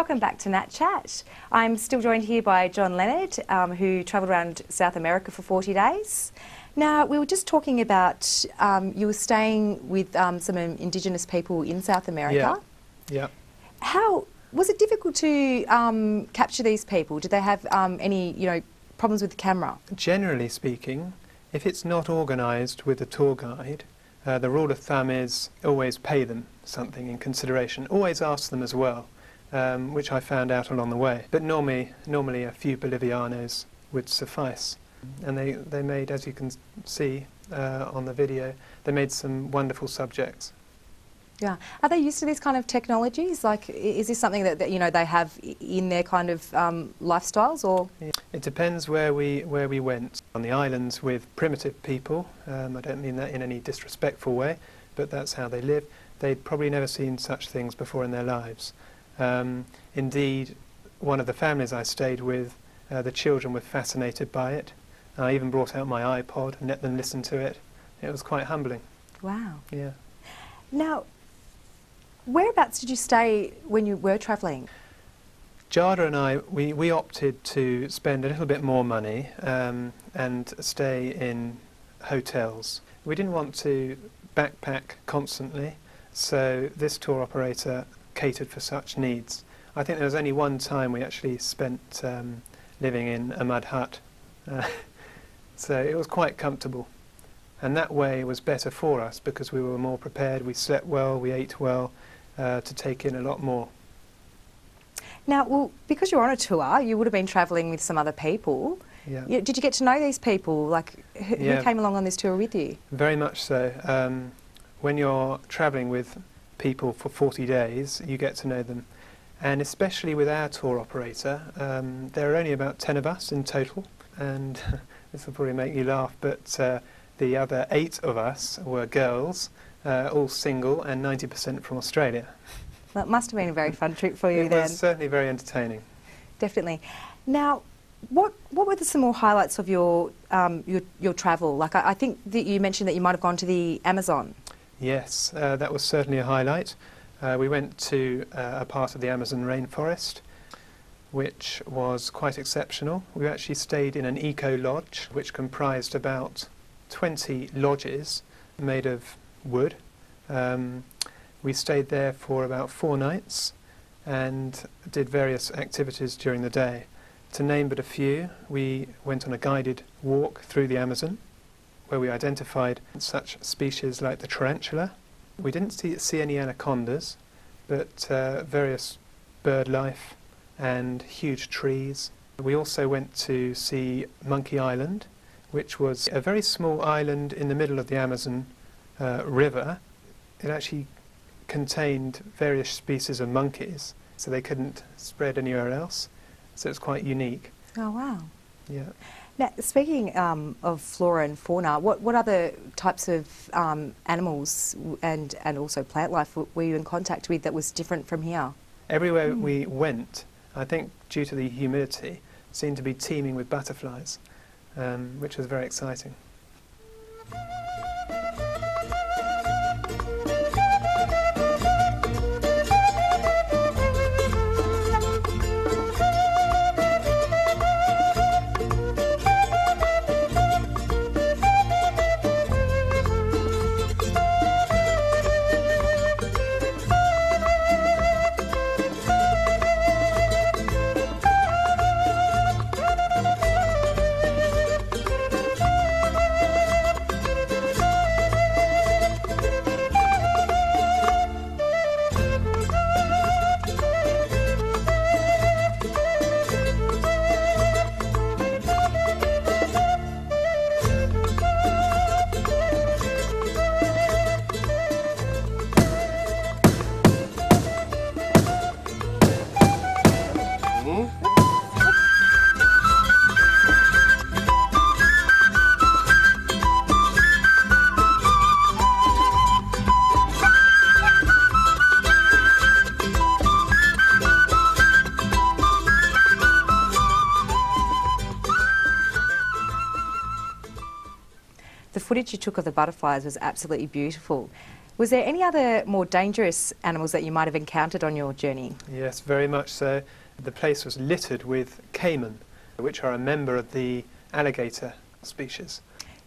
Welcome back to NatChat. I'm still joined here by John Leonard, who travelled around South America for 40 days. Now, we were just talking about you were staying with some Indigenous people in South America. Yeah. How was it difficult to capture these people? Did they have any, problems with the camera? Generally speaking, if it's not organised with a tour guide, the rule of thumb is always pay them something in consideration. Always ask them as well, which I found out along the way. But normally a few Bolivianos would suffice. And they made, as you can see on the video, they made some wonderful subjects. Yeah. Are they used to these kind of technologies? Like, is this something that they have in their kind of lifestyles, or? Yeah. It depends where we went. On the islands with primitive people, I don't mean that in any disrespectful way, but that's how they live. They'd probably never seen such things before in their lives. Indeed, one of the families I stayed with, the children were fascinated by it. I even brought out my iPod and let them listen to it. It was quite humbling. Wow. Yeah. Now, whereabouts did you stay when you were travelling? Jada and I, we opted to spend a little bit more money and stay in hotels. We didn't want to backpack constantly, so this tour operator catered for such needs. I think there was only one time we actually spent living in a mud hut, so it was quite comfortable. And that way was better for us because we were more prepared, we slept well, we ate well, to take in a lot more. Now, well, because you're on a tour, you would have been travelling with some other people. Yeah. Did you get to know these people? Like, who came along on this tour with you? Very much so. When you're travelling with people for 40 days, you get to know them. And especially with our tour operator, there are only about 10 of us in total. And this will probably make you laugh, but the other 8 of us were girls, all single, and 90% from Australia. That must have been a very fun trip for you then. It was certainly very entertaining. Definitely. Now, what were some more highlights of your travel? Like, I think that you mentioned that you might have gone to the Amazon. Yes, that was certainly a highlight. We went to a part of the Amazon rainforest, which was quite exceptional. We actually stayed in an eco-lodge, which comprised about 20 lodges made of wood. We stayed there for about 4 nights and did various activities during the day. To name but a few, we went on a guided walk through the Amazon, where we identified such species like the tarantula. We didn't see any anacondas, but various bird life and huge trees. We also went to see Monkey Island, which was a very small island in the middle of the Amazon river. It actually contained various species of monkeys, so they couldn't spread anywhere else. So it's quite unique. Oh, wow. Yeah. Now, speaking of flora and fauna, what other types of animals and also plant life were you in contact with that was different from here? Everywhere we went, I think due to the humidity, seemed to be teeming with butterflies, which was very exciting. The footage you took of the butterflies was absolutely beautiful. Was there any other more dangerous animals that you might have encountered on your journey? Yes, very much so. The place was littered with caiman, which are a member of the alligator species.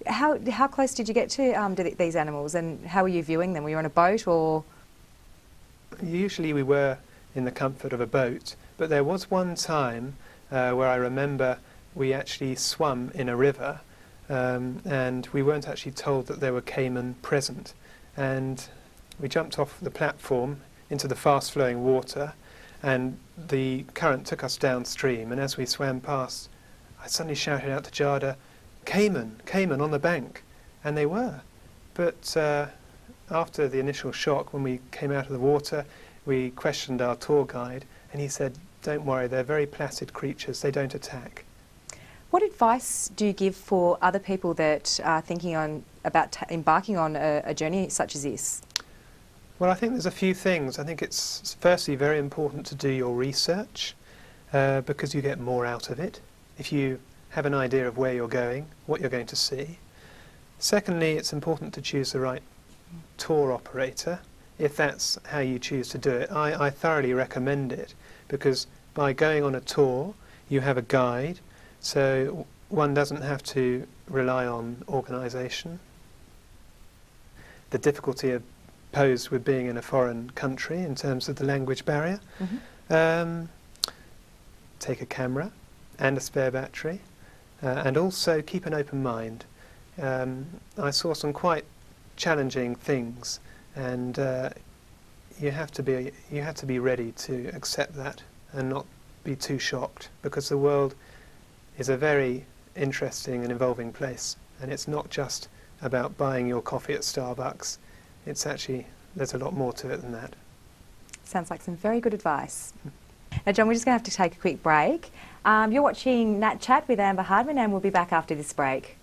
How close did you get to these animals, and how were you viewing them? Were you on a boat or...? Usually we were in the comfort of a boat, but there was one time where I remember we actually swam in a river, and we weren't actually told that there were caiman present. And we jumped off the platform into the fast-flowing water, and the current took us downstream, and as we swam past, I suddenly shouted out to Jada, "Caiman, caiman on the bank," and they were. But after the initial shock, when we came out of the water, we questioned our tour guide, and he said, "Don't worry, they're very placid creatures, they don't attack." What advice do you give for other people that are thinking about embarking on a journey such as this? Well, I think there's a few things. I think it's firstly very important to do your research because you get more out of it if you have an idea of where you're going, what you're going to see. Secondly, it's important to choose the right tour operator if that's how you choose to do it. I thoroughly recommend it because by going on a tour you have a guide, so one doesn't have to rely on organisation. The difficulty posed with being in a foreign country in terms of the language barrier. Take a camera and a spare battery and also keep an open mind. I saw some quite challenging things, and you have to be ready to accept that and not be too shocked, because the world is a very interesting and evolving place, and it's not just about buying your coffee at Starbucks. It's actually, there's a lot more to it than that. Sounds like some very good advice. Now, John, we're just going to have to take a quick break. You're watching NatChat with Amber Hardman, and we'll be back after this break.